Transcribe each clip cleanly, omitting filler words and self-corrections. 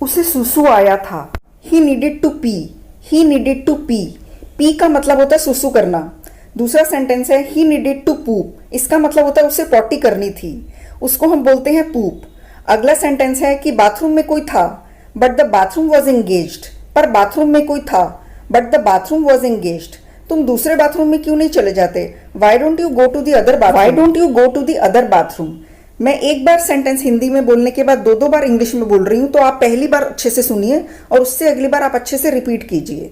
उसे सुसु आया था। He needed to pee. He needed to pee. Pee का मतलब होता है सुसु करना। दूसरा सेंटेंस है ही नीडेड टू पूप। इसका मतलब होता है उसे पॉटी करनी थी, उसको हम बोलते हैं पूप। अगला सेंटेंस है कि बाथरूम में कोई था but the bathroom was engaged. पर बाथरूम में कोई था but the bathroom was engaged. तुम दूसरे बाथरूम में क्यों नहीं चले जाते? Why don't you go to the other bathroom? Why don't you go to the other bathroom? मैं एक बार सेंटेंस हिंदी में बोलने के बाद दो दो बार इंग्लिश में बोल रही हूँ, तो आप पहली बार अच्छे से सुनिए और उससे अगली बार आप अच्छे से रिपीट कीजिए।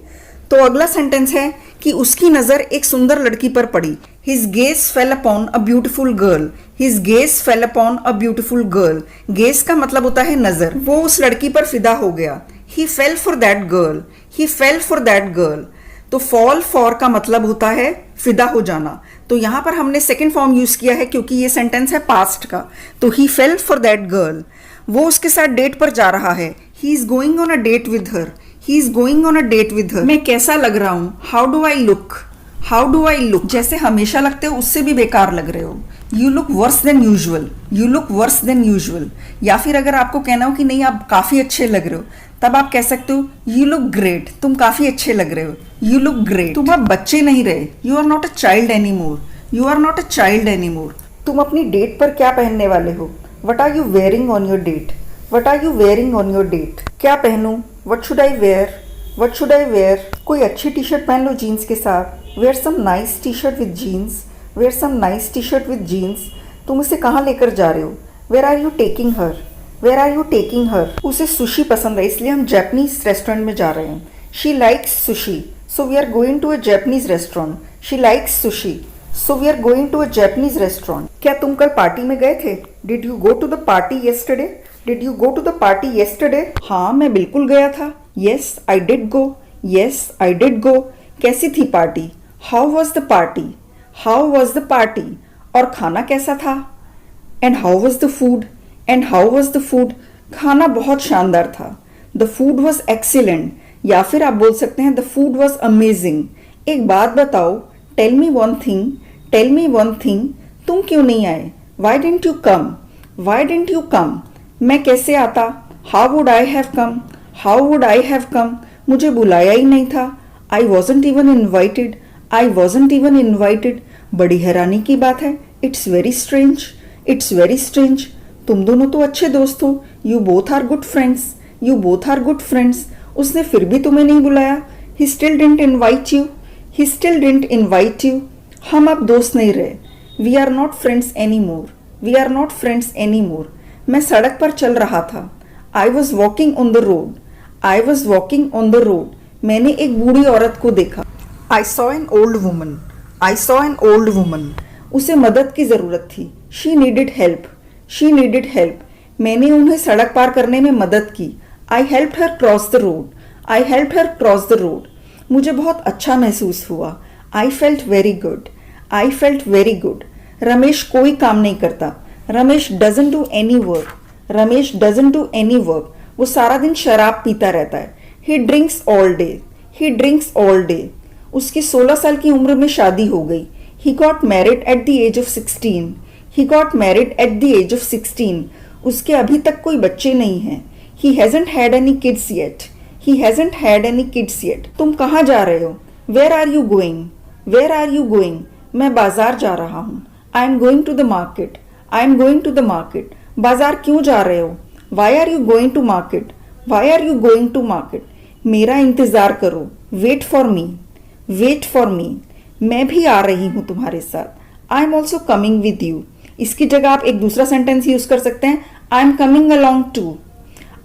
तो अगला सेंटेंस है कि उसकी नजर एक सुंदर लड़की पर पड़ी। His gaze fail upon a beautiful girl. His gaze fail upon a beautiful girl. Gauge का मतलब होता है नजर। वो उस लड़की पर फिदा हो गया। He fell for that girl. He fell for that girl. तो फॉल फॉर का मतलब होता है फिदा हो जाना। तो यहां पर हमने सेकेंड फॉर्म यूज किया है क्योंकि ये सेंटेंस है पास्ट का। तो he fell for that girl. वो उसके साथ डेट पर जा रहा है। He is going on a date with her. He is going on a date with her. मैं कैसा लग रहा हूं? How do I look? How do I look? जैसे हमेशा लगते हो उससे भी बेकार लग रहे हो। You look worse than usual. You look worse than usual. या फिर अगर आपको कहना हो कि नहीं आप काफी अच्छे लग रहे हो, तब आप कह सकते हो यू लुक ग्रेट। तुम काफी अच्छे लग रहे हो। You look great. तुम अब बच्चे नहीं रहे। You are not a child any more. You are not a child any more. तुम अपनी डेट पर क्या पहनने वाले हो? What are you wearing on your date? What are you wearing on your date? क्या पहनूं? What should I wear? What should I wear? कोई अच्छी टी शर्ट पहन लो जीन्स के साथ। Wear some nice T shirt with jeans. Wear some nice T shirt with jeans. तुम उसे कहाँ लेकर जा रहे हो? Where are you taking her? Where are you taking her? उसे सुशी पसंद है, इसलिए हम जापानीज रेस्टोरेंट में जा रहे हैं। She likes sushi, so we are going to a Japanese restaurant. She likes sushi, so we are going to a Japanese restaurant. क्या तुम कल पार्टी में गए थे? Did you go to the party yesterday? Did you go to the party yesterday? हाँ, मैं बिल्कुल गया था। Yes I did go. Yes I did go. कैसी थी party? How was the party? How was the party? और खाना कैसा था? And how was the food? And how was the food? खाना बहुत शानदार था। The food was excellent. या फिर आप बोल सकते हैं द फूड वॉज अमेजिंग। एक बात बताओ, tell me one thing. Tell me one thing. तुम क्यों नहीं आए? Why didn't you come? Why didn't you come? मैं कैसे आता? How would I have come? How would I have come? मुझे बुलाया ही नहीं था। I wasn't even invited. I wasn't even invited. बड़ी हैरानी की बात है। It's very strange. It's very strange. तुम दोनों तो अच्छे दोस्त हो। You both are good friends. You both are good friends. उसने फिर भी तुम्हें नहीं बुलाया। He still didn't invite you. He still didn't invite you. हम अब दोस्त नहीं रहे। We are not friends any more. We are not friends any more. मैं सड़क पर चल रहा था। I was walking on the road. I was walking on the road. मैंने एक बूढ़ी औरत को देखा। I saw an old woman. I saw an old woman. उसे मदद की जरूरत थी। She needed help. She needed help. मैंने उन्हें सड़क पार करने में मदद की। आई helped her cross the road. I helped her cross the road. मुझे बहुत अच्छा महसूस हुआ। I felt very good. I felt very good. Ramesh कोई काम नहीं करता। Ramesh doesn't do any work. Ramesh doesn't do any work. वो सारा दिन शराब पीता रहता है। ही drinks all day. He drinks all day. उसकी 16 साल की उम्र में शादी हो गई। He got married at the age of 16। He got married at the age of 16। उसके अभी तक कोई बच्चे नहीं हैं। He hasn't had any kids yet. He hasn't had any kids yet. तुम कहाँ जा रहे हो? Where are you going? Where are you going? मैं बाजार जा रहा हूँ। I am going to the market. I am going to the market. बाजार क्यों जा रहे हो? Why are you going to market? Why are you going to market? मेरा इंतजार करो। Wait for me. Wait for me. मैं भी आ रही हूँ तुम्हारे साथ। I am also coming with you. इसकी जगह आप एक दूसरा सेंटेंस यूज कर सकते हैं, I am coming along too.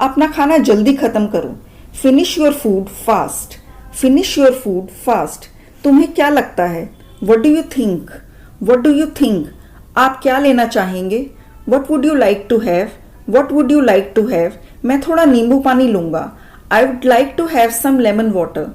अपना खाना जल्दी खत्म करो। Finish your food fast. Finish your food fast. तुम्हें क्या लगता है? What do you think? What do you think? आप क्या लेना चाहेंगे? What would you like to have? What would you like to have? मैं थोड़ा नींबू पानी लूंगा। I would like to have some lemon water.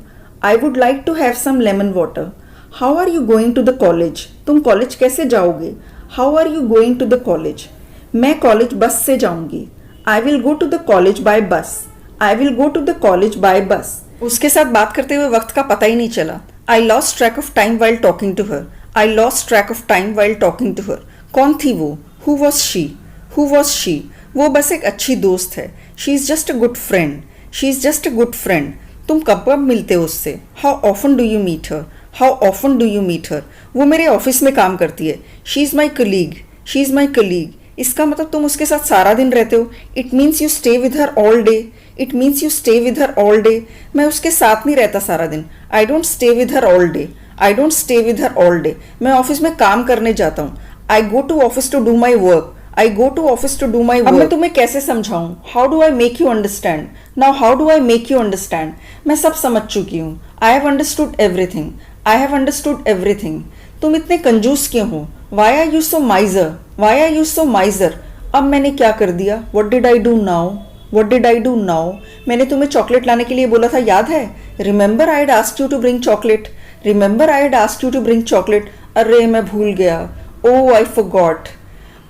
I would like to have some lemon water. How are you going to the college? तुम college कैसे जाओगे? How are you going to the college? मैं college bus से जाऊंगी। I will go to the college by bus. I will go to the college by bus. उसके साथ बात करते हुए वक्त का पता ही नहीं चला। I lost track of time while talking to her. I lost track of time while talking to her. कौन थी वो? Who was she? Who was she? वो बस एक अच्छी दोस्त है। She is just a good friend. She is just a good friend. तुम कब कब मिलते हो उससे? How often do you meet her? How often do you meet her? वो मेरे ऑफिस में काम करती है। She is my colleague. She is my colleague. इसका मतलब तुम उसके साथ सारा दिन रहते हो। It means you stay with her all day. It means you stay with her all day. मैं उसके साथ नहीं रहता सारा दिन। I don't stay with her all day. I don't stay with her all day. मैं ऑफिस में काम करने जाता हूँ। आई go to office to do my work. I go to office to do my work. अब मैं तुम्हें कैसे समझाऊं? How do I make you understand? Now how do I make you understand? मैं सब समझ चुकी हूँ। I have understood everything. I have understood everything. तुम इतने कंजूस क्यों हो? Why are you so miser? Why are you so miser? अब मैंने क्या कर दिया? What did I do now? What did I do now? मैंने तुम्हें चॉकलेट लाने के लिए बोला था, याद है? Remember I had asked you to bring chocolate. Remember I had asked you to bring chocolate. अरे मैं भूल गया। Oh I forgot.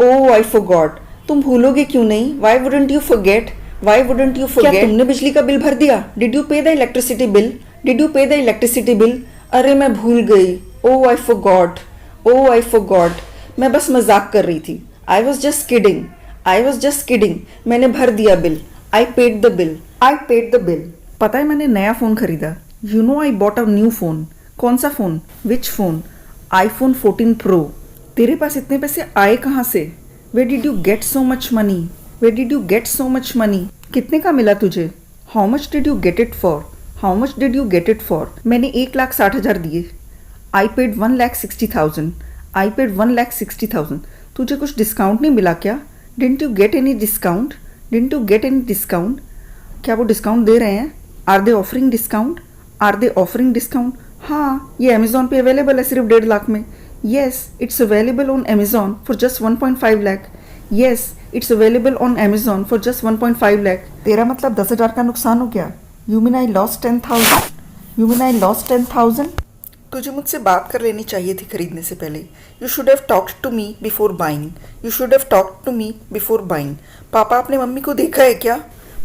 Oh I forgot. तुम भूलोगे क्यों नहीं? Why wouldn't you forget? Why wouldn't you forget? क्या तुमने बिजली का बिल भर दिया? Did you pay the electricity bill? Did you pay the electricity bill? अरे मैं भूल गई। Oh I forgot. Oh I forgot. मैं बस मजाक कर रही थी। I was just kidding. I was just kidding. मैंने भर दिया bill. I paid the bill. I paid the bill. पता है मैंने नया फोन खरीदा। You know I bought a new phone. कौन सा फोन? विच फोन? IPhone 14 pro. तेरे पास इतने पैसे आए कहाँ से? Where did you get so much money? Where did you get so much money? कितने का मिला तुझे? How much did you get it for? How much did you get it for? मैंने 1,60,000 दिए। I paid 1,60,000. I paid 1,60,000. तुझे कुछ discount नहीं मिला क्या? Didn't you get any discount? Didn't you get any discount? क्या वो डिस्काउंट दे रहे हैं? Are they offering discount? Are they offering discount? हाँ, ये अमेजोन पे अवेलेबल है सिर्फ 1.5 लाख में। Yes, it's available on Amazon for just 1.5 lakh. Yes, it's available on Amazon for just 1.5 lakh. तेरा मतलब 10,000 का नुकसान हो गया? You mean I lost 10,000? You mean I lost 10,000? तुझे मुझसे बात कर लेनी चाहिए थी खरीदने से पहले। You should have talked to me before buying. You should have talked to me before buying. पापा आपने मम्मी को देखा है क्या?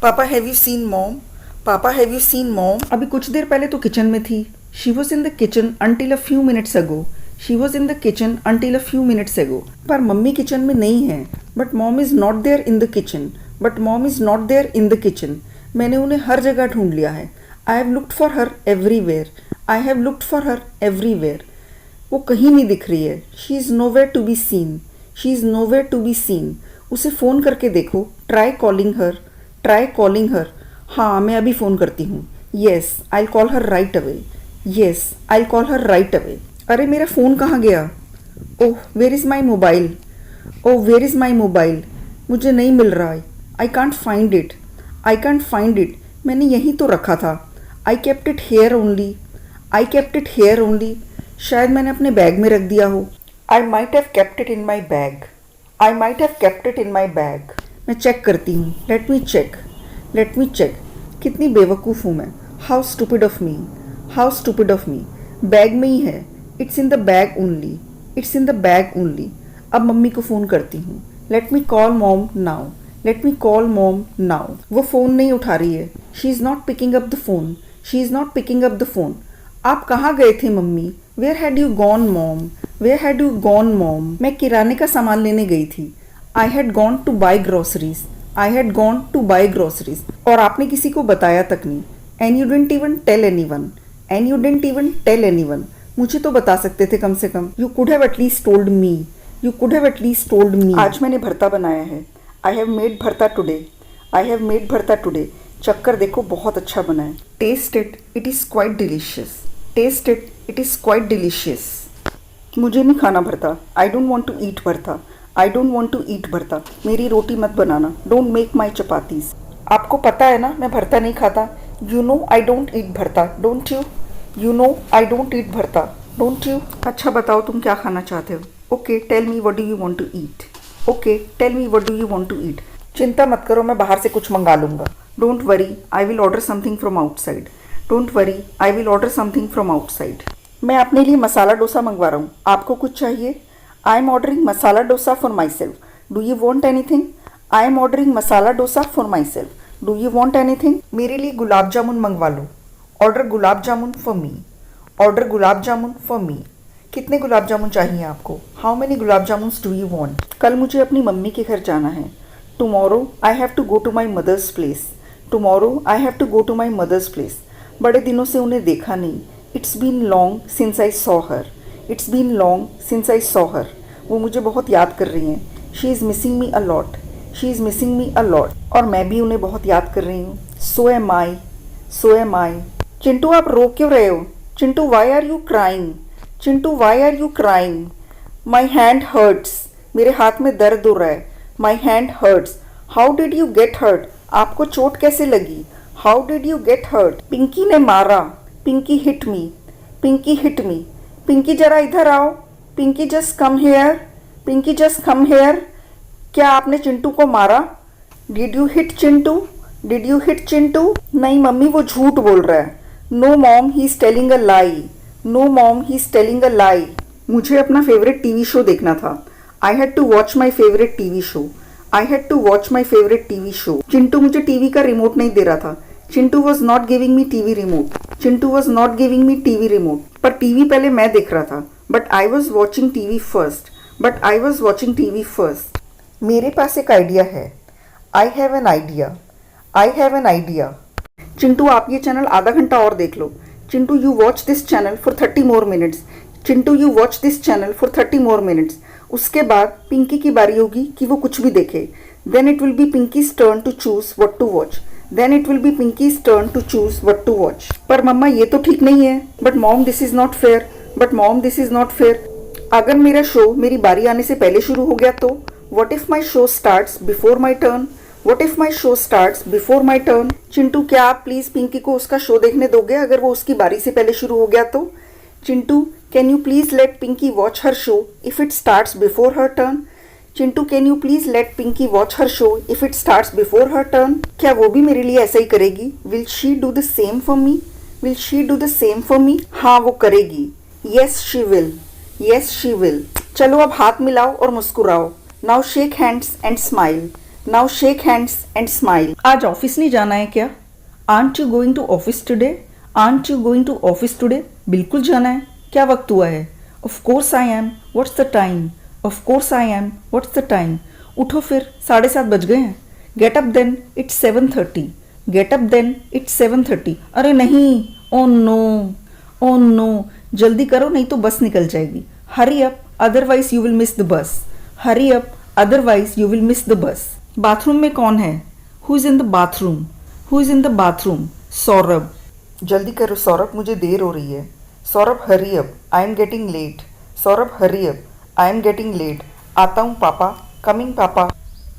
पापा have you seen mom? पापा have you seen mom? अभी कुछ देर पहले तो किचन में थी। She was in the kitchen until a few minutes ago. She was in the kitchen until a few minutes ago. पर मम्मी किचन में नहीं है। But mom is not there in the kitchen. But mom is not there in the kitchen. मैंने उन्हें हर जगह ढूंढ लिया है। I have looked for her everywhere. I have looked for her everywhere. वो कहीं नहीं दिख रही है। She is nowhere to be seen. She is nowhere to be seen. उसे फ़ोन करके देखो। Try calling her. Try calling her. हाँ, मैं अभी फ़ोन करती हूँ। Yes, I'll call her right away. Yes, I'll call her right away. अरे मेरा फ़ोन कहाँ गया? Oh, where is my mobile? Oh, where is my mobile? मुझे नहीं मिल रहा है। I can't find it. I can't find it. मैंने यहीं तो रखा था। I kept it here only. I kept it here only. शायद मैंने अपने बैग में रख दिया हो। I might have kept it in my bag. I might have kept it in my bag. मैं चेक करती हूँ। Let me check. Let me check. कितनी बेवकूफ़ हूँ मैं। How stupid of me. How stupid of me. Bag में ही है। It's in the bag only. It's in the bag only. अब मम्मी को फ़ोन करती हूँ। Let me call mom now. Let me call mom now. वो phone नहीं उठा रही है। She is not picking up the phone. She is not picking up the phone. आप कहाँ गए थे मम्मी? Where had you gone mom? Where had you gone mom? मैं किराने का सामान लेने गई थी। I had gone to buy groceries. I had gone to buy groceries. और आपने किसी को बताया तक नहीं। And you didn't even tell anyone. And you didn't even tell anyone. मुझे तो बता सकते थे कम से कम। You could have at least told me. You could have at least told मी। आज मैंने भरता बनाया है। I have made bharta today. I have made bharta today. चक्कर देखो, बहुत अच्छा बना है। Taste it, it is quite delicious. Taste it, it is quite delicious. मुझे नहीं खाना भरता। I don't want to eat bharta. I don't want to eat bharta. मेरी रोटी मत बनाना। Don't make my chapatis. आपको पता है ना मैं भरता नहीं खाता। You know I don't eat भरता, don't you? You know I don't eat भरता, डोंट यू? अच्छा बताओ तुम क्या खाना चाहते हो? Okay, tell me what do you want to eat. Okay, tell me what do you want to eat. चिंता मत करो, मैं बाहर से कुछ मंगा लूँगा। Don't worry, I will order something from outside. Don't worry, I will order something from outside. मैं अपने लिए मसाला डोसा मंगवा रहा हूँ। आपको कुछ चाहिए? I am ordering masala dosa for myself. Do you want anything? I am ordering masala dosa for myself. Do you want anything? मेरे लिए गुलाब जामुन मंगवा लो। Order gulab jamun for me. Order gulab jamun for me. कितने गुलाब जामुन चाहिए आपको? How many gulab jamuns do you want? कल मुझे अपनी मम्मी के घर जाना है। Tomorrow I have to go to my mother's place, tomorrow I have to go to my mother's place. बड़े दिनों से उन्हें देखा नहीं। It's been long since I saw her, it's been long since I saw her. वो मुझे बहुत याद कर रही हैं। She is missing me a lot, she is missing me a lot. और मैं भी उन्हें बहुत याद कर रही हूँ। So am I, so am I. Chintu आप रो क्यों रहे हो? Chintu why are you crying, Chintu why are you crying? My hand hurts, मेरे हाथ में दर्द हो रहा है। My hand hurts. How did you get hurt, आपको चोट कैसे लगी? How did you get hurt? Pinky ने मारा, Pinky hit me, Pinky hit me. Pinky जरा इधर आओ, Pinky just come here, Pinky just come here. क्या आपने चिंटू को मारा? Did you hit Chintu, did you hit Chintu? नहीं मम्मी वो झूठ बोल रहा है। No mom he is telling a lie, no mom he is telling a lie. मुझे अपना फेवरेट टीवी शो देखना था। I had to watch my favourite TV show, I had to watch my favourite TV show. Chintu मुझे TV का remote नहीं दे रहा था। Chintu was not giving me TV remote, Chintu was not giving me TV remote. पर TV पहले मैं देख रहा था। But I was watching TV first, but I was watching TV first. मेरे पास एक आइडिया है। I have an idea, I have an idea. Chintu आप ये चैनल आधा घंटा और देख लो। Chintu you watch this channel for 30 more minutes, Chintu you watch this channel for 30 more minutes. उसके बाद पिंकी की बारी होगी कि वो कुछ भी देखे। Then it will be Pinky's turn to choose what to watch, then it will be Pinky's turn to choose what to watch. पर मम्मा ये तो ठीक नहीं है। But mom this is not fair, but mom this is not fair. अगर मेरा show मेरी बारी आने से पहले शुरू हो गया तो? What if my show starts before my turn, what if my show starts before my turn? Chintu क्या आप प्लीज पिंकी को उसका शो देखने दोगे अगर वो उसकी बारी से पहले शुरू हो गया तो? Chintu can you please let Pinky watch her show if it starts before her turn? Chintu can you please let Pinky watch her show if it starts before her turn? क्या वो भी मेरे लिए ऐसा ही करेगी? Will she do the same for me, will she do the same for me? हाँ वो करेगी। Yes she will, yes she will. चलो अब हाथ मिलाओ और मुस्कुराओ। Now shake hands and smile, now shake hands and smile. आज ऑफिस नहीं जाना है क्या? Aren't you going to office today, aren't you going to office today? बिल्कुल जाना है। क्या वक्त हुआ है? Of course I am, what's the time? Of course I am, what's the time? उठो फिर, 7:30 बज गए हैं। Get up then, it's 7:30, get up then, it's 7:30। अरे नहीं, ओ नो, ओ नो, जल्दी करो नहीं तो बस निकल जाएगी। Hurry up otherwise you will miss the bus, hurry up otherwise you will miss the bus. Bathroom में कौन है? Who is in the bathroom, who is in the bathroom? Saurabh. जल्दी करो सौरभ, मुझे देर हो रही है। Saurabh hurry up, I am getting late. Saurabh hurry up, I am getting late. आता हूँ पापा, कमिंग पापा।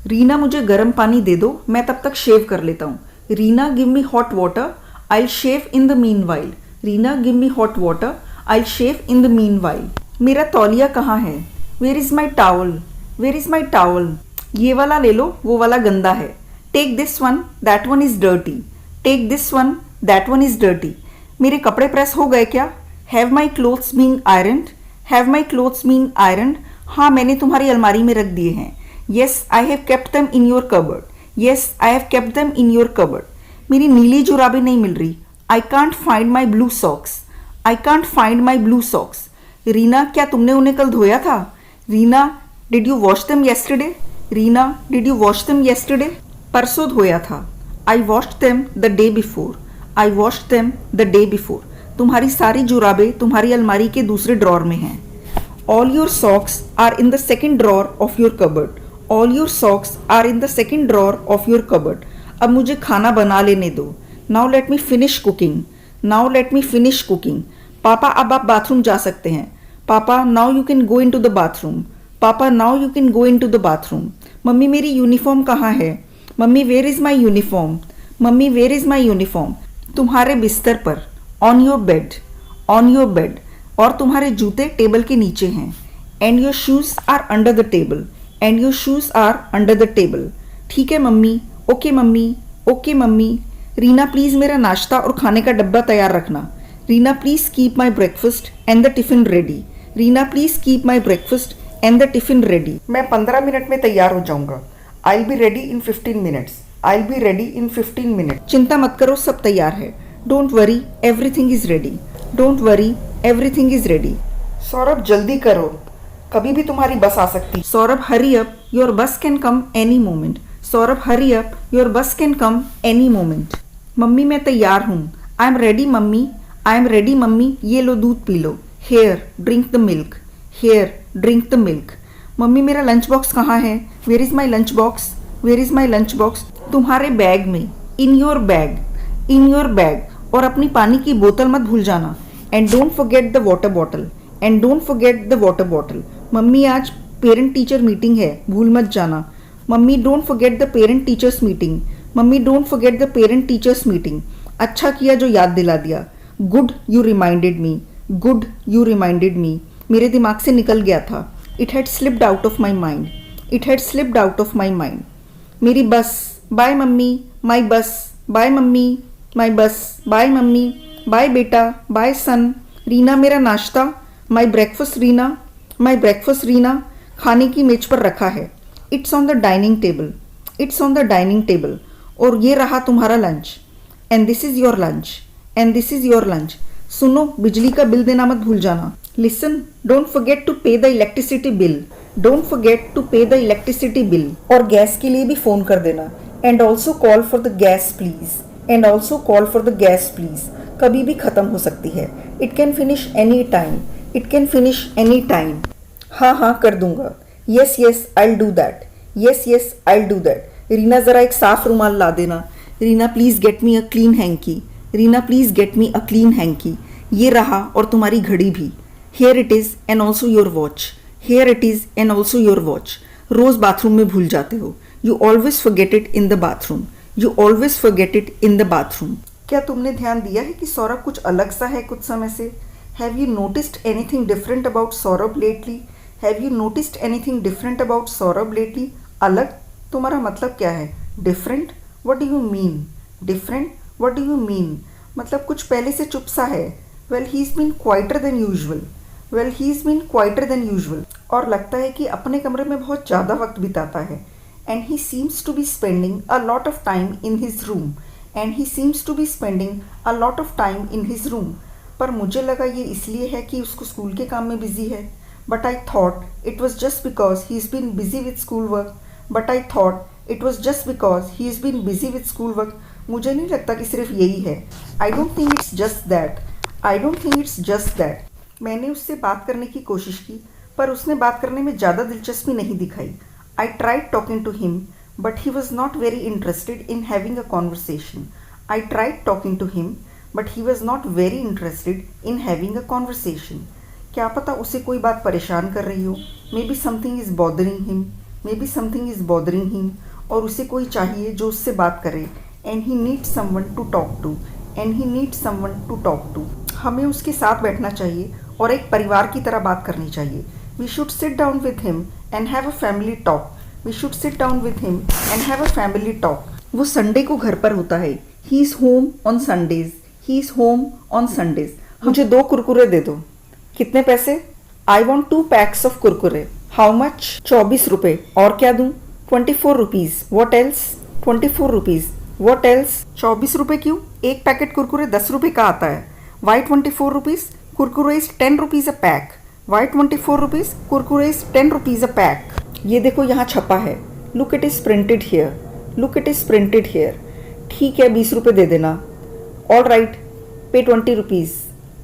रीना मुझे गर्म पानी दे दो, मैं तब तक शेव कर लेता हूँ। Reena give me hot water, I will shave in the meanwhile. Reena give me hot water, I will shave in the meanwhile. मेरा तौलिया कहाँ है? Where is my towel, where is my towel? ये वाला ले लो, वो वाला गंदा है। Take this one, that one is dirty, take this one, that one is dirty. मेरे कपड़े प्रेस हो गए क्या? Have my clothes been ironed, have my clothes been ironed? हाँ मैंने तुम्हारी अलमारी में रख दिए हैं। Yes I have kept them in your cupboard, yes I have kept them in your cupboard. मेरी नीली जुराबें नहीं मिल रही। I can't find my blue socks, I can't find my blue socks. Reena क्या तुमने उन्हें कल धोया था? Reena did you wash them yesterday, Reena did you wash them yesterday? परसों धोया था। I washed them the day before, I washed them the day before. तुम्हारी सारी जुराबें तुम्हारी अलमारी के दूसरे ड्रॉर में हैं। All your socks are in the second drawer of your cupboard, all your socks are in the second drawer of your cupboard. अब मुझे खाना बना लेने दो। Now let me finish cooking, now let me finish cooking. पापा अब आप bathroom जा सकते हैं। पापा now you can go into the bathroom, पापा now you can go into the bathroom. मम्मी मेरी यूनिफॉर्म कहाँ है? Mummy where is my uniform, mummy where is my uniform? तुम्हारे बिस्तर पर, on your bed, on your bed. और तुम्हारे जूते टेबल के नीचे हैं। And your shoes are under the table, and your shoes are under the table. ठीक है mummy, okay mummy, okay mummy. Reena please मेरा नाश्ता और खाने का डब्बा तैयार रखना। Reena please keep my breakfast and the tiffin ready, Reena please keep my breakfast and the tiffin ready. मैं 15 मिनट में तैयार हो जाऊंगा। I will be ready in 15 minutes, I will be ready in 15 minute. चिंता मत करो, सब तैयार है। Don't worry, everything is ready, don't worry, everything is ready. Saurabh जल्दी करो, कभी भी तुम्हारी बस आ सकती। सौरभ हरी अप, योर बस can come any moment, Saurabh hurry up, your बस can come any moment. Mummy मैं तैयार हूँ। I am ready mummy, I am ready mummy, ये लो दूध पी लो। Here drink the milk, here drink the milk. Mummy मेरा लंच बॉक्स कहाँ है? Where is my lunch box, where is my lunch box? तुम्हारे बैग में, in your bag, in your bag. और अपनी पानी की बोतल मत भूल जाना। And don't forget the water bottle, and don't forget the water bottle. Mummy आज पेरेंट टीचर मीटिंग है, भूल मत जाना। Mummy don't forget the parent teachers meeting, mummy don't forget the parent teachers meeting. अच्छा किया जो याद दिला दिया। Good you reminded me, good you reminded me. मेरे दिमाग से निकल गया था। It had slipped out of my mind, it had slipped out of my mind. मेरी बस, bye mummy, my bus, bye mummy, my bus, bye mummy, bye बेटा, bye son. Reena मेरा नाश्ता, my breakfast Reena, my breakfast Reena खाने की मेज पर रखा है। It's on the dining table, it's on the dining table. और ये रहा तुम्हारा lunch, and this is your lunch, and this is your lunch. सुनो बिजली का बिल देना मत भूल जाना। Listen, don't forget to pay the electricity bill, don't forget to pay the electricity bill. और गैस के लिए भी फ़ोन कर देना। And also call for the gas please, and also call for the gas please. कभी भी ख़त्म हो सकती है। It can finish any time, it can finish any time. हाँ हाँ कर दूंगा। Yes yes I will do that, yes yes I will do that. Reena ज़रा एक साफ रुमाल ला देना। Reena please get me a clean hanky, Reena please get me a clean hanky. ये रहा और तुम्हारी घड़ी भी। Here it is and also your watch, here it is and also your watch. रोज़ बाथरूम में भूल जाते हो। You always forget it in the bathroom, you always forget it in the bathroom. क्या तुमने ध्यान दिया है कि सौरभ कुछ अलग सा है कुछ समय से? Have you noticed anything different about Saurabh lately? Have you noticed anything different about Saurabh lately? अलग तुम्हारा मतलब क्या है? Different, what do you mean? Different, what do you mean? मतलब कुछ पहले से चुप सा है। Well he is been quieter than usual, well he is been quieter than usual. और लगता है कि अपने कमरे में बहुत ज़्यादा वक्त बिताता है। And he seems to be spending a lot of time in his room, and he seems to be spending a lot of time in his room. पर मुझे लगा ये इसलिए है कि उसको स्कूल के काम में बिजी है। But I thought it was just because he is been busy with school work, but I thought it was just because he is been busy with school work. मुझे नहीं लगता कि सिर्फ यही है। I don't think it's just that, I don't think it's just that. मैंने उससे बात करने की कोशिश की पर उसने बात करने में ज़्यादा दिलचस्पी नहीं दिखाई। I tried talking to him but he was not very interested in having a conversation. I tried talking to him but he was not very interested in having a conversation. क्या पता उसे कोई बात परेशान कर रही हो। Maybe something is bothering him, maybe something is bothering him. और उसे कोई चाहिए जो उससे बात करे। And he needs someone to talk to, and he needs someone to talk to. हमें उसके साथ बैठना चाहिए और एक परिवार की तरह बात करनी चाहिए। We should sit down with him and have a family talk, we should sit down with him and have a family talk. वो संडे को घर पर होता है। He is home on Sundays, he is home on Sundays. मुझे 2 कुरकुरे दे दो। कितने पैसे? I want 2 packs of Kurkure. How much? 24 रुपये। और क्या दूँ? 24 rupees. What else? 24 rupees. What else? 24 रुपये क्यों? एक पैकेट कुरकुरे 10 रुपये का आता है। Why 24 rupees? Kurkure is 10 rupees a pack. Why 24 rupees? Kurkure is 10 rupees a pack. ये देखो यहाँ छपा है। Look it is printed here, look it is printed here. ठीक है 20 रुपये दे देना। ऑल राइट पे 20 रुपीज़,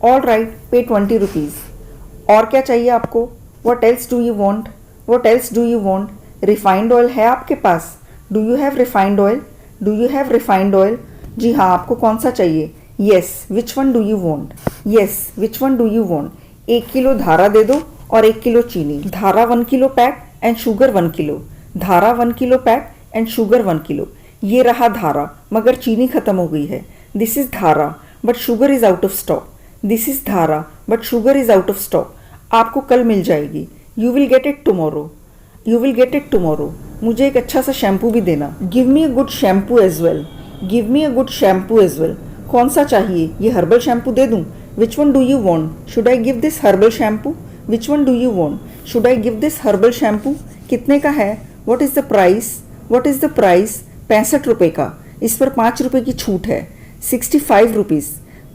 ऑल राइट पे 20 रुपीज़। और क्या चाहिए आपको? What else do you want, what else do you want? Refined oil है आपके पास? Do you have refined oil, do you have refined oil? जी हाँ, आपको कौन सा चाहिए? Yes, which one do you want? Yes, which one do you want? 1 kilo Dhara दे दो और 1 किलो चीनी। Dhara 1 kilo pack and sugar 1 kilo, Dhara 1 kilo pack and sugar 1 kilo. ये रहा धारा मगर चीनी खत्म हो गई है। This is Dhara but sugar is out of stock, this is Dhara but sugar is out of stock. आपको कल मिल जाएगी। You will get it tomorrow, you will get it tomorrow. मुझे एक अच्छा सा शैम्पू भी देना। Give me a good shampoo as well, give me a good shampoo as well. कौन सा चाहिए? ये हर्बल शैम्पू दे दूँ? विच one do you want? Should I give this herbal shampoo? Which one do you want? Should I give this herbal shampoo? कितने का है? What is the price, what is the price? 65 रुपये का। इस पर 5 रुपये की छूट है। 65 rupees.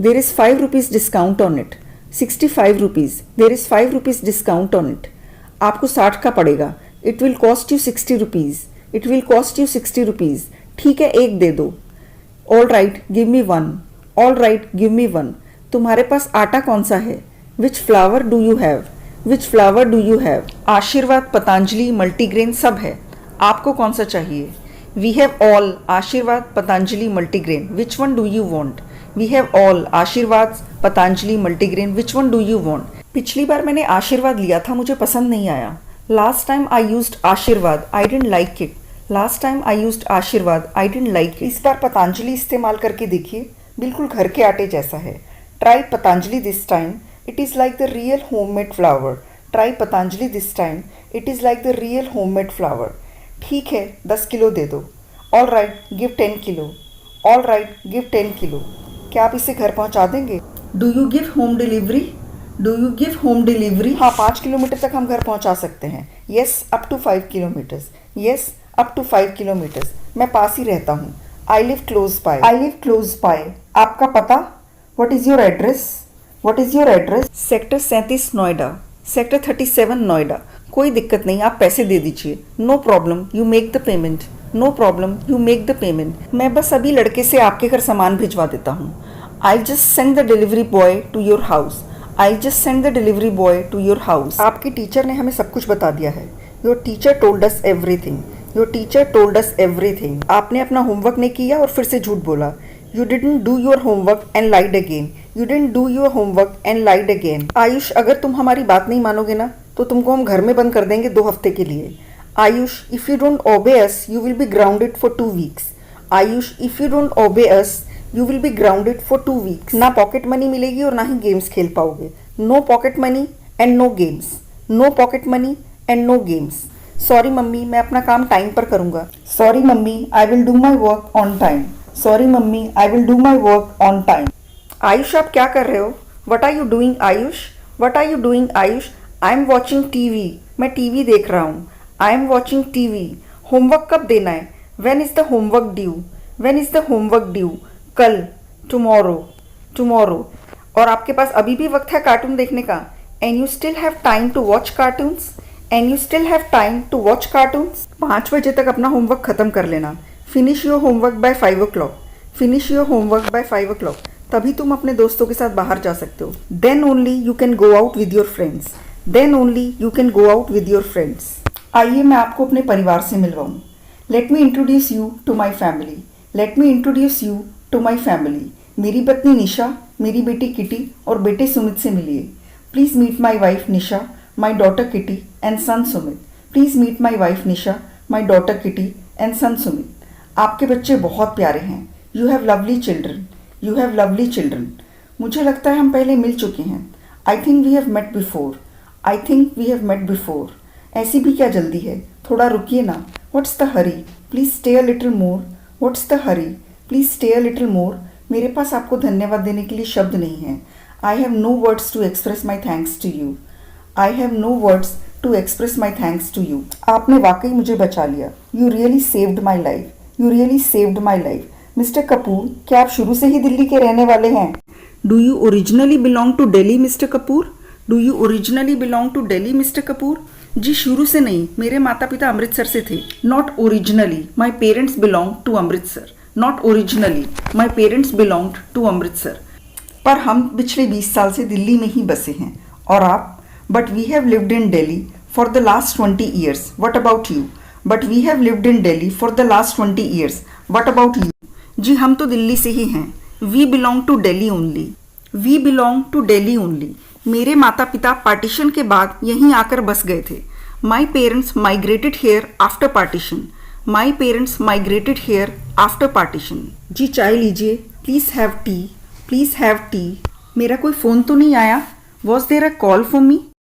There is 5 rupees discount on it. 65 rupees, there is 5 rupees discount on it. आपको 60 का पड़ेगा। It will cost you 60 rupees, it will cost you 60 rupees. ठीक है, एक दे दो। All right, give me one. All right, give me one. तुम्हारे पास आटा कौन सा है? विच flower do you have? Which flower do you have? आशीर्वाद, पतंजलि, मल्टीग्रेन सब है, आपको कौन सा चाहिए? We have all Aashirvaad, Patanjali, multigrain, which one do you want? We have all Aashirvaad, Patanjali, multigrain, which one do you want? पिछली बार मैंने आशीर्वाद लिया था, मुझे पसंद नहीं आया। लास्ट टाइम आई यूज्ड आशीर्वाद, I didn't like it. Last time I used आशीर्वाद, आई डिडंट लाइक इट। इस बार पतंजलि इस्तेमाल करके देखिए, बिल्कुल घर के आटे जैसा है। Try Patanjali this time, it is like the real homemade flour. Try Patanjali this time, it is like the real homemade flour. ठीक है, 10 किलो दे दो। All right, give 10 kilo. All right, give 10 kilo. क्या आप इसे घर पहुंचा देंगे? Do you give home delivery? Do you give home delivery? हाँ, 5 किलोमीटर तक हम घर पहुंचा सकते हैं। Yes, up to 5 kilometres. Yes, up to 5 kilometres. मैं पास ही रहता हूँ। I live close by. I live close by. आपका पता? What is your address? What is your address? Sector 37 Noida. Sector 37 Noida. कोई दिक्कत नहीं, आप पैसे दे दीजिए। No problem, you make the payment. No problem, you make the payment. मैं बस अभी लड़के से आपके घर सामान भिजवा देता हूँ। I just send the delivery boy to your house. I just send the delivery boy to your house. आपकी टीचर ने हमें सब कुछ बता दिया है। Your teacher told us everything. Your teacher told us everything. आपने अपना होमवर्क नहीं किया और फिर से झूठ बोला। You didn't do your homework and lied again. You didn't do your homework and lied again. Ayush, अगर तुम हमारी बात नहीं मानोगे ना तो तुमको हम घर में बंद कर देंगे 2 हफ्ते के लिए। Ayush, if you don't obey us you will be grounded for 2 weeks. Ayush, if you don't obey us you will be grounded for 2 weeks. ना पॉकेट मनी मिलेगी और ना ही गेम्स खेल पाओगे। No pocket money and no games. No pocket money and no games. Sorry mummy, मैं अपना काम टाइम पर करूंगा। Sorry mummy, I will do my work on time. Sorry mummy, I will do my work on time. Ayush, आप क्या कर रहे हो? What are you doing Ayush? What are you doing Ayush? I am watching TV. मैं TV देख रहा हूँ। I am watching TV. Homework कब देना है? When is the homework due? When is the homework due? कल, टुमारो, टुमारो। और आपके पास अभी भी वक्त है कार्टून देखने का? And you still have time to watch cartoons? And you still have time to watch cartoons? 5 बजे तक अपना होमवर्क खत्म कर लेना। Finish your homework by 5 o'clock। Finish your homework by 5 o'clock। तभी तुम अपने दोस्तों के साथ बाहर जा सकते हो। Then only you can go out with your friends. Then only you can go out with your friends. आइए मैं आपको अपने परिवार से मिलवाऊँ। Let me introduce you to my family. Let me introduce you to my family. मेरी पत्नी निशा, मेरी बेटी किटी और बेटे सुमित से मिलिए। Please meet my wife Nisha, my daughter Kitty and son Sumit. Please meet my wife Nisha, my daughter Kitty and son Sumit. आपके बच्चे बहुत प्यारे हैं। You have lovely children. You have lovely children. मुझे लगता है हम पहले मिल चुके हैं। I think we have met before. I think we have met before. ऐसी भी क्या जल्दी है, थोड़ा रुकिए ना। What's the Hari? Please stay a little more. What's the Hari? Please stay a little more. मेरे पास आपको धन्यवाद देने के लिए शब्द नहीं हैं। I have no words to express my thanks to you. I have no words to express my thanks to you. आपने वाकई मुझे बचा लिया। You really saved my life. You really saved my life. Mister Kapoor, क्या आप शुरू से ही दिल्ली के रहने वाले हैं? Do you originally belong to Delhi mister Kapoor? Do you originally belong to Delhi mister Kapoor? जी शुरू से नहीं, मेरे माता पिता अमृतसर से थे। Not originally, my parents belong to Amritsar. Not originally, my parents belong to Amritsar. पर हम पिछले 20 साल से दिल्ली में ही बसे हैं। और आप? But we have lived in Delhi for the last 20 years. What about you? But we have lived in Delhi for the last 20 years. What about you? जी हम तो दिल्ली से ही हैं। We belong to Delhi only. We belong to Delhi only. मेरे माता पिता partition के बाद यहीं आकर बस गए थे। My parents migrated here after partition. My parents migrated here after partition. जी चाय लीजिए। Please have tea. Please have tea. मेरा कोई फ़ोन तो नहीं आया? Was there a call for me?